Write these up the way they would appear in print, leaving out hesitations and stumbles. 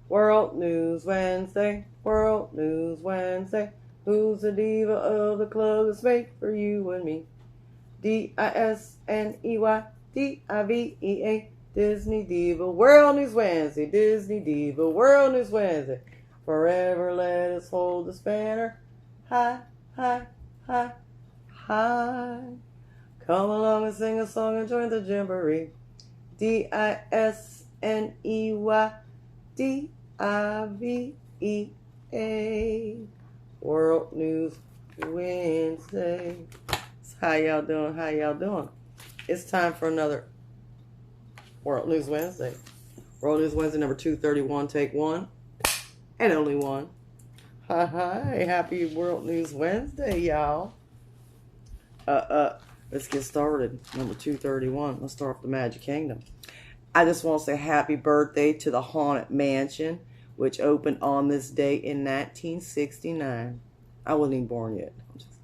World News Wednesday, World News Wednesday. Who's the diva of the club that's made for you and me? DISNEY, Disney Diva. World News Wednesday, Disney Diva. World News Wednesday. Forever let us hold the banner high, high, high, high. Come along and sing a song and join the jamboree. DISNEYDIVEA. World News Wednesday. How y'all doing? How y'all doing? It's time for another World News Wednesday. World News Wednesday number 231, take one. And only one. Hi, happy World News Wednesday, y'all. Let's get started. Number 231. Let's start off the Magic Kingdom. I just want to say happy birthday to the Haunted Mansion, which opened on this day in 1969. I wasn't even born yet. I'm just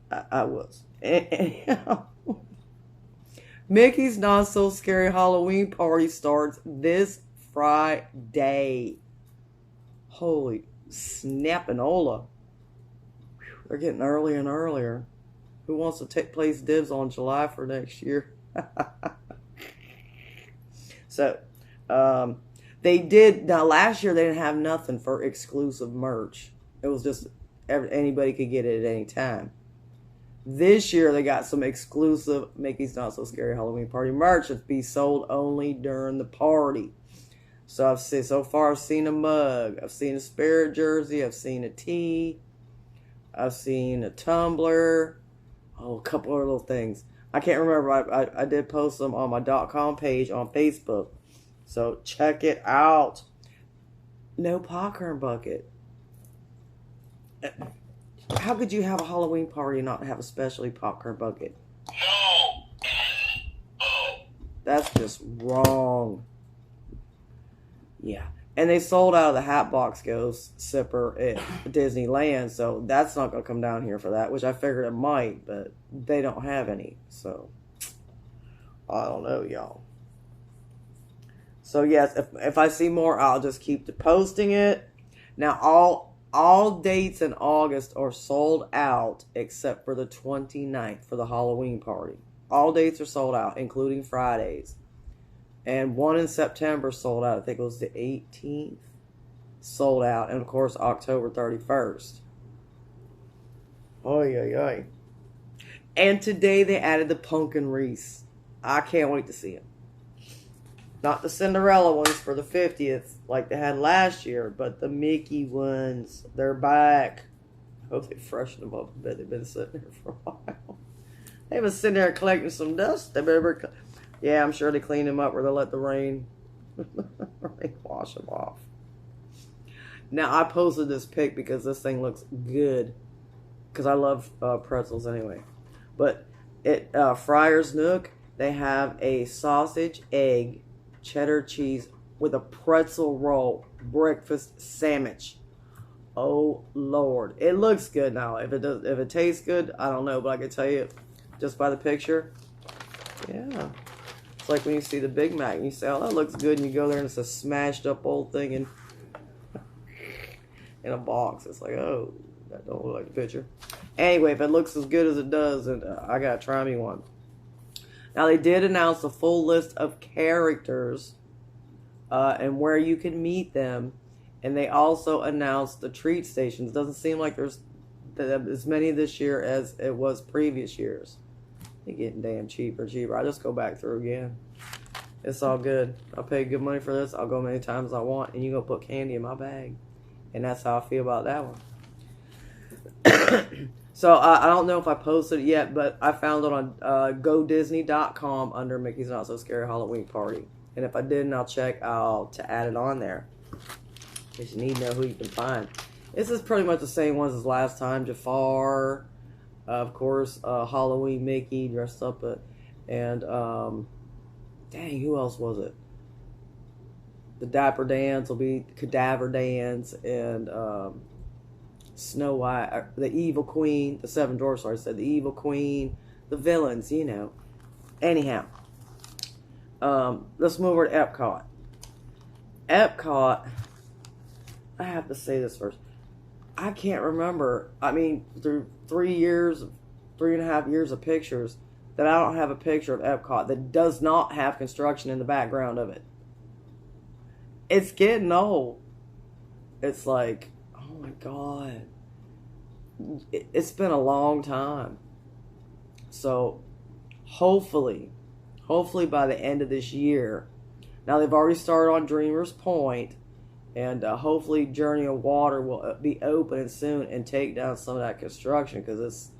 kidding. I was. Anyhow, Mickey's Not So Scary Halloween Party starts this Friday. Holy snappinola. They're getting earlier and earlier. Who wants to place dibs on July for next year? So, they did. Now, last year they didn't have nothing for exclusive merch. It was just anybody could get it at any time. This year they got some exclusive Mickey's Not So Scary Halloween Party merch that's be sold only during the party. So I've seen a mug, I've seen a Spirit jersey, I've seen a tee, I've seen a tumbler, a couple of little things. I can't remember. I did post them on my .com page on Facebook. So check it out. No popcorn bucket. How could you have a Halloween party and not have a specialty popcorn bucket? No. That's just wrong. Yeah. And they sold out of the Hatbox Ghost sipper at Disneyland, so that's not going to come down here for that, which I figured it might, but they don't have any, so I don't know, y'all. So yes, if I see more, I'll just keep posting it. Now, all dates in August are sold out except for the 29th for the Halloween party. All dates are sold out, including Fridays. And one in September sold out. I think it was the 18th. Sold out. And, of course, October 31st. Oy, oy, oy. And today they added the pumpkin wreaths. I can't wait to see them. Not the Cinderella ones for the 50th like they had last year, but the Mickey ones. They're back. I hope they freshen them up a bit. They've been sitting there for a while. They've been sitting there collecting some dust. They better... Yeah, I'm sure they clean them up or they'll let the rain wash them off. Now, I posted this pic because this thing looks good. Because I love pretzels anyway. But at Friar's Nook, they have a sausage, egg, cheddar cheese with a pretzel roll breakfast sandwich. Oh, Lord. It looks good now. If it tastes good, I don't know. But I can tell you just by the picture. Yeah. It's like when you see the Big Mac and you say, oh, that looks good. And you go there and it's a smashed up old thing in a box. It's like, oh, that don't look like the picture. Anyway, if it looks as good as it does, then I got to try me one. Now, they did announce a full list of characters and where you can meet them. And they also announced the treat stations. It doesn't seem like there's as many this year as it was previous years. They're getting damn cheaper. I just go back through again. It's all good. I'll pay good money for this. I'll go many times as I want. And you go put candy in my bag. And that's how I feel about that one. So I don't know if I posted it yet, but I found it on GoDisney.com under Mickey's Not So Scary Halloween Party. And if I didn't, I'll check to add it on there. Because you need to know who you can find. This is pretty much the same ones as last time. Jafar, of course, Halloween Mickey dressed up, and dang, who else was it? The Dapper Dans will be Cadaver Dans, and Snow White, the Evil Queen, the Seven Dwarfs. I said the Evil Queen, the villains, you know. Anyhow, let's move over to Epcot. Epcot, I have to say this first. I can't remember. I mean, through 3.5 years of pictures, that I don't have a picture of Epcot that does not have construction in the background of it. It's getting old. It's like, oh my God. It's been a long time. So, hopefully by the end of this year, now they've already started on Dreamers Point, and hopefully Journey of Water will be open soon and take down some of that construction, because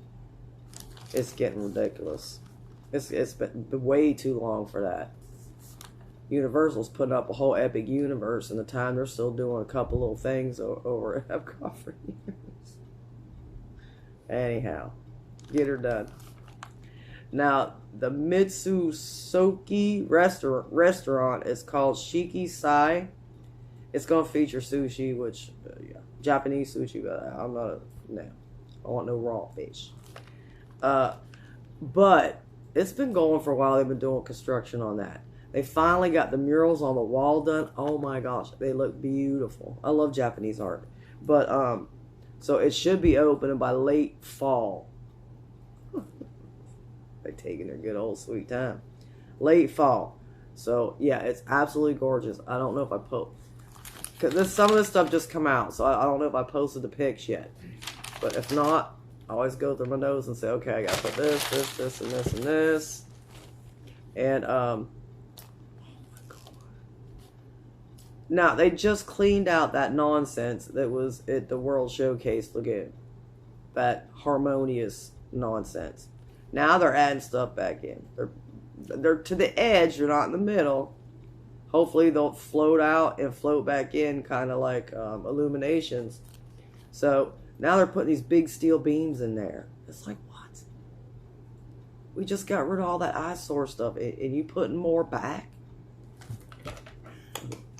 it's getting ridiculous. It's been way too long for that. Universal's putting up a whole epic universe, and the time they're still doing a couple little things over at Epcot for years. Anyhow, get her done. Now, the Mitsusoki restaurant is called Shiki Sai. It's going to feature sushi, which, yeah, Japanese sushi, but I'm not, no. I want no raw fish. But it's been going for a while. They've been doing construction on that. They finally got the murals on the wall done. Oh my gosh, they look beautiful. I love Japanese art. But, so it should be opening by late fall. They're taking their good old sweet time. Late fall. So, yeah, it's absolutely gorgeous. I don't know if I because some of this stuff just come out, so I don't know if I posted the pics yet. But if not, I always go through my notes and say, okay, I gotta put this, and this, and this. And, oh my God. Now, they just cleaned out that nonsense that was at the World Showcase Lagoon. That harmonious nonsense. Now they're adding stuff back in. They're to the edge, they're not in the middle. Hopefully they'll float out and float back in, kind of like illuminations. So now they're putting these big steel beams in there. It's like, what? We just got rid of all that eyesore stuff, and you putting more back?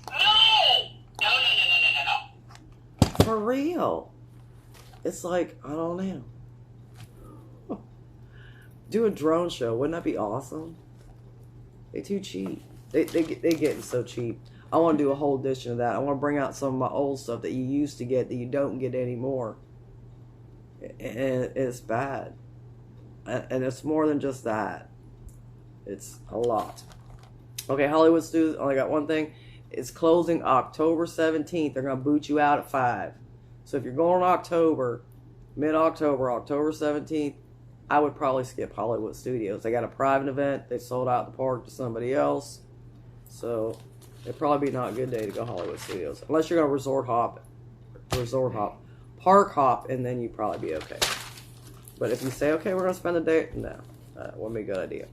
No! For real. It's like, I don't know. Do a drone show. Wouldn't that be awesome? They're too cheap. They getting so cheap. I want to do a whole edition of that. I want to bring out some of my old stuff that you used to get that you don't get anymore. And it's bad. And it's more than just that. It's a lot. Okay, Hollywood Studios, only got one thing. It's closing October 17th. They're going to boot you out at 5. So if you're going in October, mid-October, October 17th, I would probably skip Hollywood Studios. They got a private event. They sold out the park to somebody else. So it'd probably be not a good day to go Hollywood Studios. Unless you're going to resort hop, park hop, and then you'd probably be okay. But if you say, okay, we're going to spend the day, no, that wouldn't be a good idea.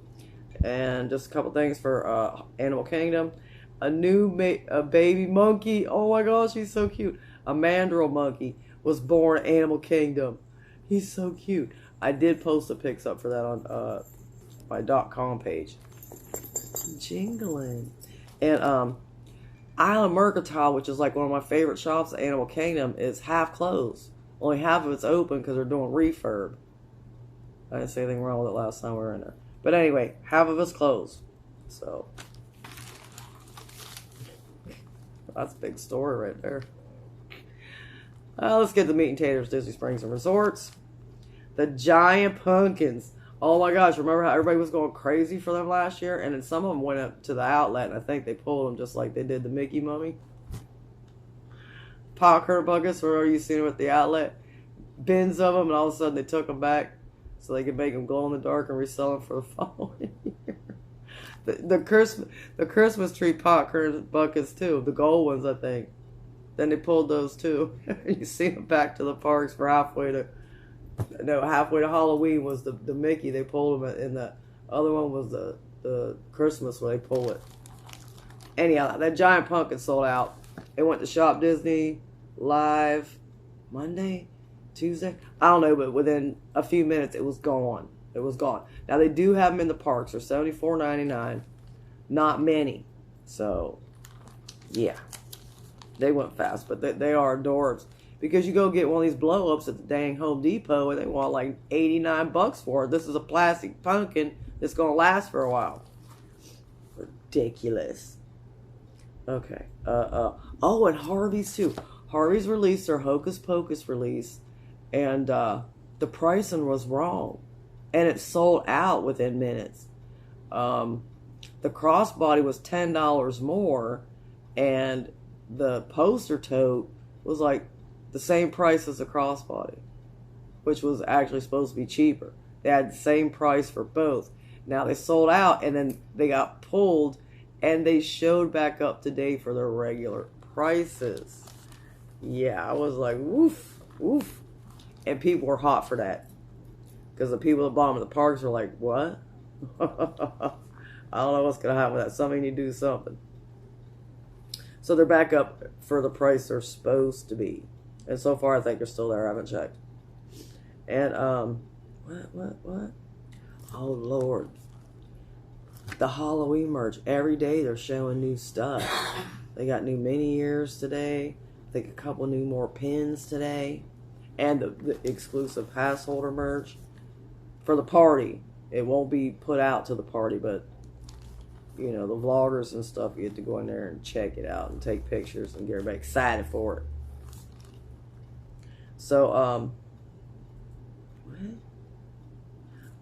And just a couple things for Animal Kingdom. A new baby monkey. Oh my gosh, he's so cute. A mandrill monkey was born at Animal Kingdom. He's so cute. I did post the pics up for that on my .com page. Jingling. And Island Mercantile, which is like one of my favorite shops at Animal Kingdom, is half closed. Only half of it's open because they're doing refurb. I didn't say anything wrong with it last time we were in there. But anyway, half of it's closed. So that's a big story right there. Let's get the meat and taters, Disney Springs and Resorts. The giant pumpkins. Oh my gosh, remember how everybody was going crazy for them last year? And then some of them went up to the outlet, and I think they pulled them just like they did the Mickey Mummy. Popcorn buckets, where you seen them at the outlet? Bins of them, and all of a sudden they took them back so they could make them glow in the dark and resell them for the following year. The Christmas tree popcorn buckets too, the gold ones, I think. Then they pulled those too. You see them back to the parks for halfway to Halloween was the Mickey. They pulled them, and the other one was the Christmas where they pull it. Anyhow, that giant pumpkin sold out. It went to Shop Disney live Monday, Tuesday. I don't know, but within a few minutes, it was gone. It was gone. Now they do have them in the parks. They're $74.99. Not many. So, yeah, they went fast, but they are adorbs. Because you go get one of these blow-ups at the dang Home Depot, and they want like $89 for it. This is a plastic pumpkin that's going to last for a while. Ridiculous. Okay. Oh, and Harvey's too. Harvey's released their Hocus Pocus release, and the pricing was wrong, and it sold out within minutes. The crossbody was $10 more, and the poster tote was like the same price as the crossbody, which was actually supposed to be cheaper. They had the same price for both. Now they sold out, and then they got pulled, and they showed back up today for their regular prices. Yeah, I was like, woof, woof. And people were hot for that. Because the people at the bottom of the parks were like, what? I don't know what's going to happen with that. Somebody need to do something. So they're back up for the price they're supposed to be. And so far, I think they're still there. I haven't checked. And, what? Oh, Lord. The Halloween merch. Every day they're showing new stuff. They got new mini ears today. I think a couple new more pins today. And the exclusive pass holder merch for the party. It won't be put out to the party, but, you know, the vloggers and stuff, you get to go in there and check it out and take pictures and get everybody excited for it. So, what?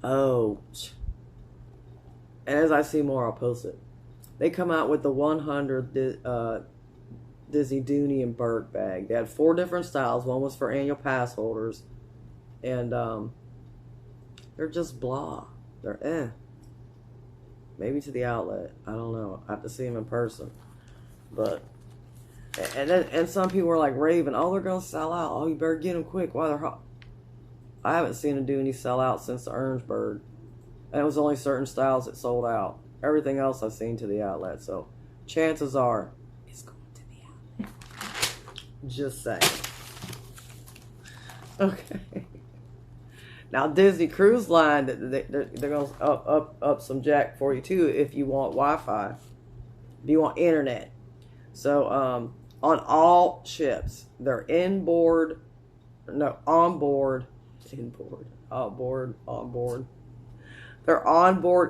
Oh, and as I see more, I'll post it. They come out with the 100 Disney Dooney and Burke bag. They had 4 different styles. One was for annual pass holders. And they're just blah. They're maybe to the outlet. I don't know. I have to see them in person. But, and some people were like raving, oh, they're going to sell out. Oh, you better get them quick while they're hot. I haven't seen a Dooney sell out since the Orange Bird. And it was only certain styles that sold out. Everything else I've seen to the outlet. So, chances are, it's going to the outlet. Just saying. Okay. Now, Disney Cruise Line, they're going to up some jack for you, too, if you want Wi-Fi. If you want internet. So, on all ships, they're onboard. Their onboard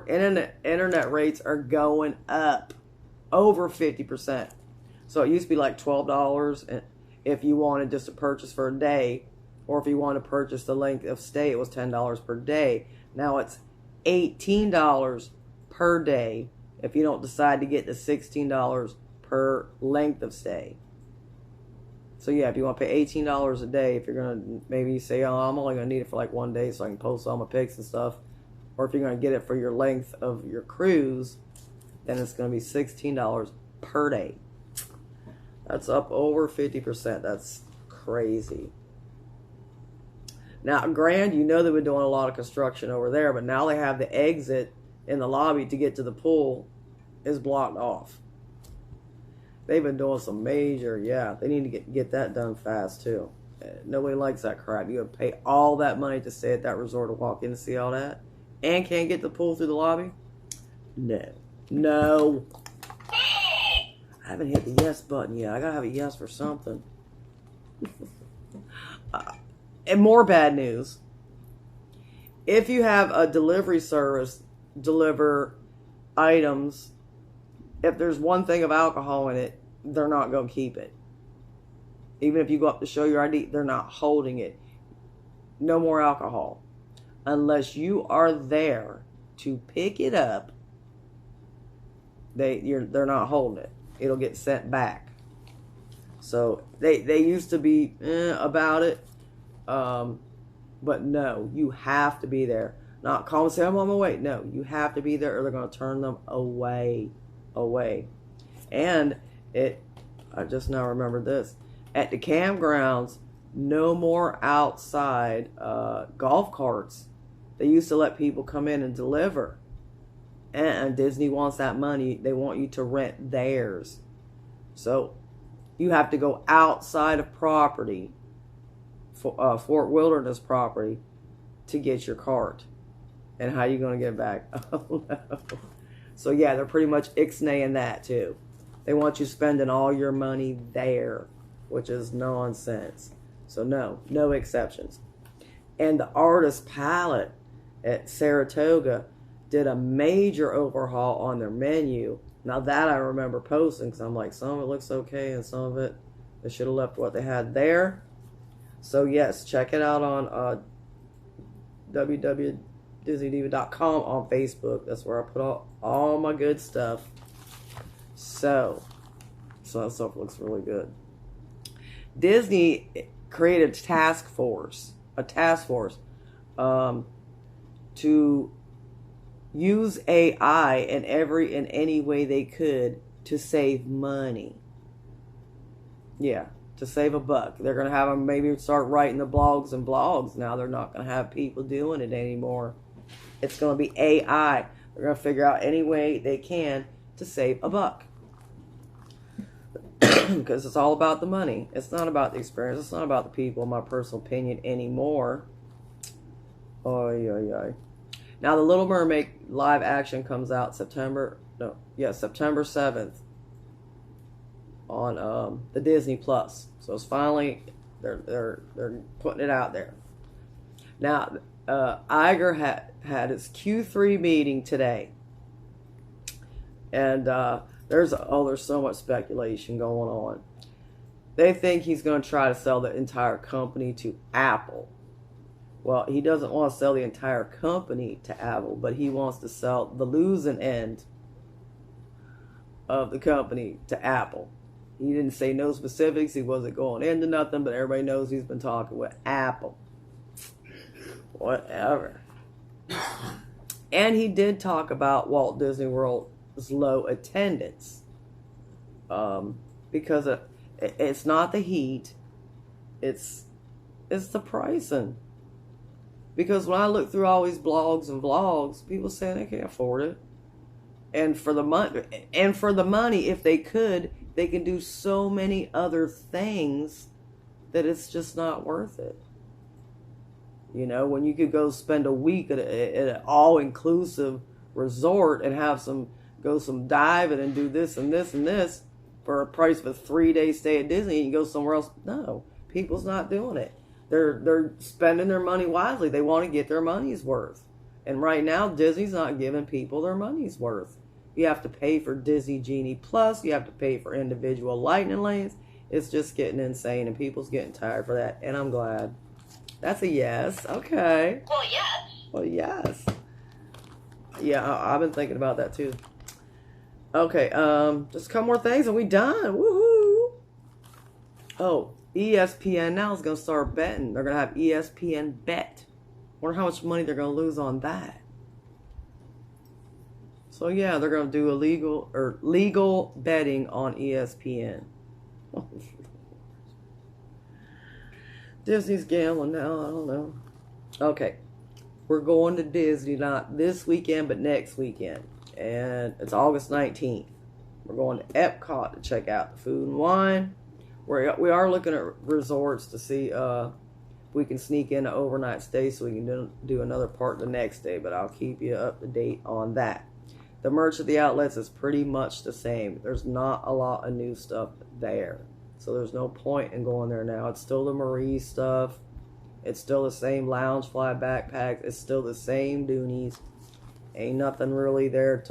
internet rates are going up over 50%. So it used to be like $12 if you wanted just to purchase for a day, or if you want to purchase the length of stay, it was $10 per day. Now it's $18 per day if you don't decide to get the $16 per length of stay. So yeah, if you want to pay $18 a day, if you're going to maybe say, oh, I'm only going to need it for like 1 day so I can post all my pics and stuff, or if you're going to get it for your length of your cruise, then it's going to be $16 per day. That's up over 50%. That's crazy. Now, Grand, you know they've been doing a lot of construction over there, but now they have the exit in the lobby to get to the pool is blocked off. They've been doing some major, yeah, they need to get that done fast, too. Nobody likes that crap. You have to pay all that money to stay at that resort to walk in to see all that, and can't get the pool through the lobby? No. I haven't hit the yes button yet. I gotta have a yes for something. And more bad news. If you have a delivery service deliver items, if there's one thing of alcohol in it, they're not going to keep it. Even if you go up to show your ID, they're not holding it. No more alcohol. Unless you are there to pick it up, they're not holding it. It'll get sent back. So they used to be about it. But no, you have to be there. Not call and say, I'm on my way. No, you have to be there or they're going to turn them away. And I just now remembered this. At the campgrounds, no more outside golf carts. They used to let people come in and deliver. And Disney wants that money. They want you to rent theirs. So you have to go outside of property, Fort Wilderness property, to get your cart. And how are you going to get it back? Oh, no. So, yeah, they're pretty much ixnaying that, too. They want you spending all your money there, which is nonsense. So, no exceptions. And the Artist Palette at Saratoga did a major overhaul on their menu. Now that I remember posting, because I'm like, some of it looks okay, and some of it, they should have left what they had there. So yes, check it out on WDWDisneyDiva.com on Facebook. That's where I put all my good stuff. So that stuff looks really good. Disney created a task force to use AI in any way they could to save money. Yeah, to save a buck. They're going to have them maybe start writing the blogs and blogs. Now they're not going to have people doing it anymore. It's going to be AI. They're going to figure out any way they can to save a buck. Because it's all about the money. It's not about the experience. It's not about the people, in my personal opinion, anymore. Oy, oy, oy. Now, The Little Mermaid live action comes out September 7th on the Disney Plus. So it's finally, they're putting it out there. Now, Iger had his Q3 meeting today. And there's so much speculation going on. They think he's going to try to sell the entire company to Apple. Well, he doesn't want to sell the entire company to Apple, but he wants to sell the losing end of the company to Apple. He didn't say no specifics. He wasn't going into nothing, but everybody knows he's been talking with Apple. Whatever. And he did talk about Walt Disney World's low attendance. Because it's not the heat, it's the pricing. Because when I look through all these blogs and vlogs, people saying they can't afford it. And for the money, if they could, they can do so many other things that it's just not worth it. You know, when you could go spend a week at an all-inclusive resort and have go some diving and do this and this and this for a price of a 3-day stay at Disney, and you go somewhere else. No, people's not doing it. They're spending their money wisely. They want to get their money's worth. And right now, Disney's not giving people their money's worth. You have to pay for Disney Genie Plus. You have to pay for individual lightning lanes. It's just getting insane, and people's getting tired for that. And I'm glad. That's a yes. Okay. Well, yes. Well, yes. Yeah, I've been thinking about that too. Okay, just a couple more things and we done. Woohoo! Oh, ESPN now is going to start betting. They're going to have ESPN Bet. Wonder how much money they're going to lose on that. So yeah, they're going to do legal betting on ESPN. Disney's gambling now. I don't know. Okay, we're going to Disney not this weekend, but next weekend, and it's August 19th. We're going to Epcot to check out the food and wine. We are looking at resorts to see if we can sneak in an overnight stay so we can do another part the next day, but I'll keep you up to date on that. The merch at the outlets is pretty much the same. There's not a lot of new stuff there, so there's no point in going there now. It's still the Marie stuff. It's still the same Loungefly backpacks. It's still the same Doonies. Ain't nothing really there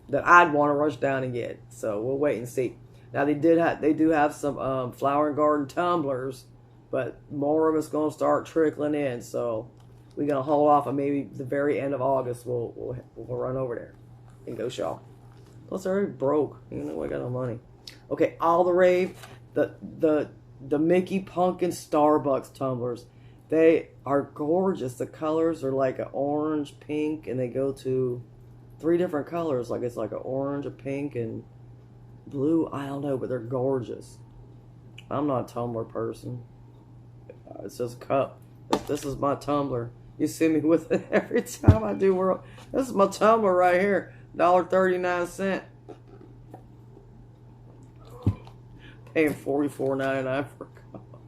that I'd want to rush down and get. So we'll wait and see. Now they do have some flower and garden tumblers, but more of it's going to start trickling in. So we're going to hold off on maybe the very end of August. We'll run over there and go shop. Plus they're already broke. You know, I got no money. Okay, all the rave, the Mickey Pumpkin Starbucks tumblers. They are gorgeous. The colors are like an orange, pink, and they go to 3 different colors. Like it's like an orange, a pink, and blue. I don't know, but they're gorgeous. I'm not a tumbler person. It's just a cup. This is my tumbler. You see me with it every time I do world. This is my tumbler right here. $1.39. Paying $44.99 for a cup.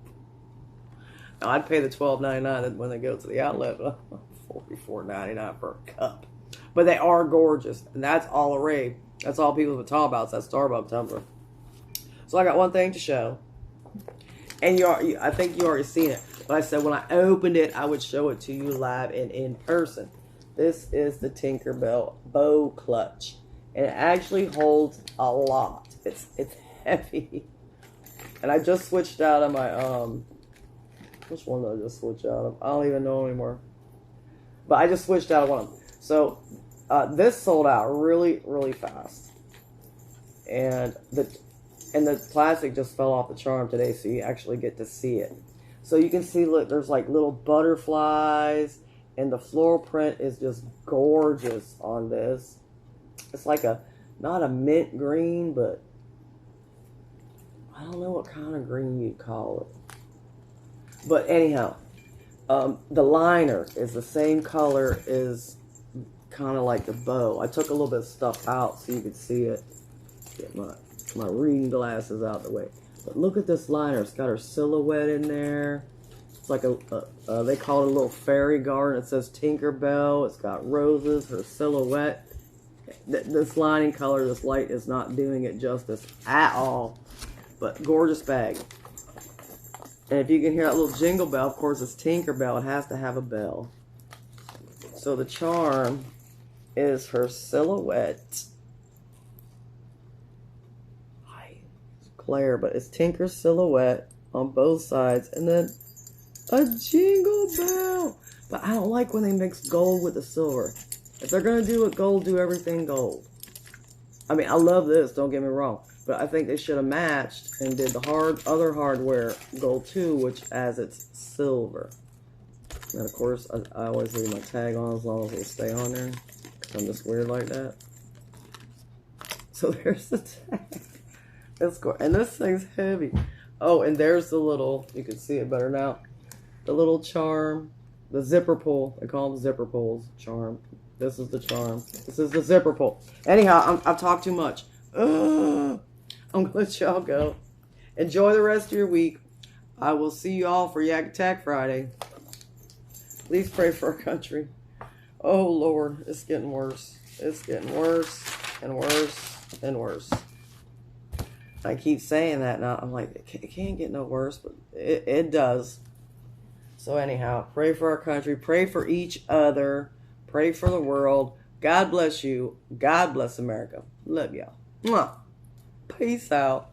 Now, I'd pay the $12.99 when they go to the outlet, but $44.99 for a cup. But they are gorgeous, and that's all a rave. That's all people have been talking about. It's that Starbucks tumbler. So I got one thing to show, and I think you already seen it. But I said when I opened it, I would show it to you live and in person. This is the Tinkerbell Bow Clutch. and it actually holds a lot. It's heavy. And I just switched out of my which one did I just switch out of? I don't even know anymore. But I just switched out of one of them. So this sold out really, really fast. And the plastic just fell off the charm today, so you actually get to see it. So you can see, look, there's like little butterflies, and the floral print is just gorgeous on this. It's like not a mint green, but I don't know what kind of green you'd call it. But anyhow, the liner is the same color as kind of like the bow. I took a little bit of stuff out so you could see it. Get my reading glasses out the way. But look at this liner. It's got her silhouette in there. It's like they call it a little fairy garden. It says Tinkerbell. It's got roses, her silhouette. This lining color, this light is not doing it justice at all. But gorgeous bag. And if you can hear that little jingle bell, of course it's Tinkerbell. It has to have a bell. So the charm is her silhouette. Glare, but it's Tinker's silhouette on both sides, and then a jingle bell. But I don't like when they mix gold with the silver. If they're gonna do it gold, do everything gold. I mean, I love this, don't get me wrong, but I think they should have matched and did the other hardware gold too, which as it's silver. And of course, I always leave my tag on as long as it'll stay on there, because I'm just weird like that. So there's the tag. And this thing's heavy. Oh, and there's the little, you can see it better now, the little charm, the zipper pull. They call them zipper pulls. Charm. This is the charm. This is the zipper pull. Anyhow, I've talked too much. I'm going to let y'all go. Enjoy the rest of your week. I will see you all for Yak Attack Friday. Please pray for our country. Oh, Lord, it's getting worse. It's getting worse and worse and worse. I keep saying that now. I'm like, it can't get no worse, but it does. So anyhow, pray for our country. Pray for each other. Pray for the world. God bless you. God bless America. Love y'all. Mwah. Peace out.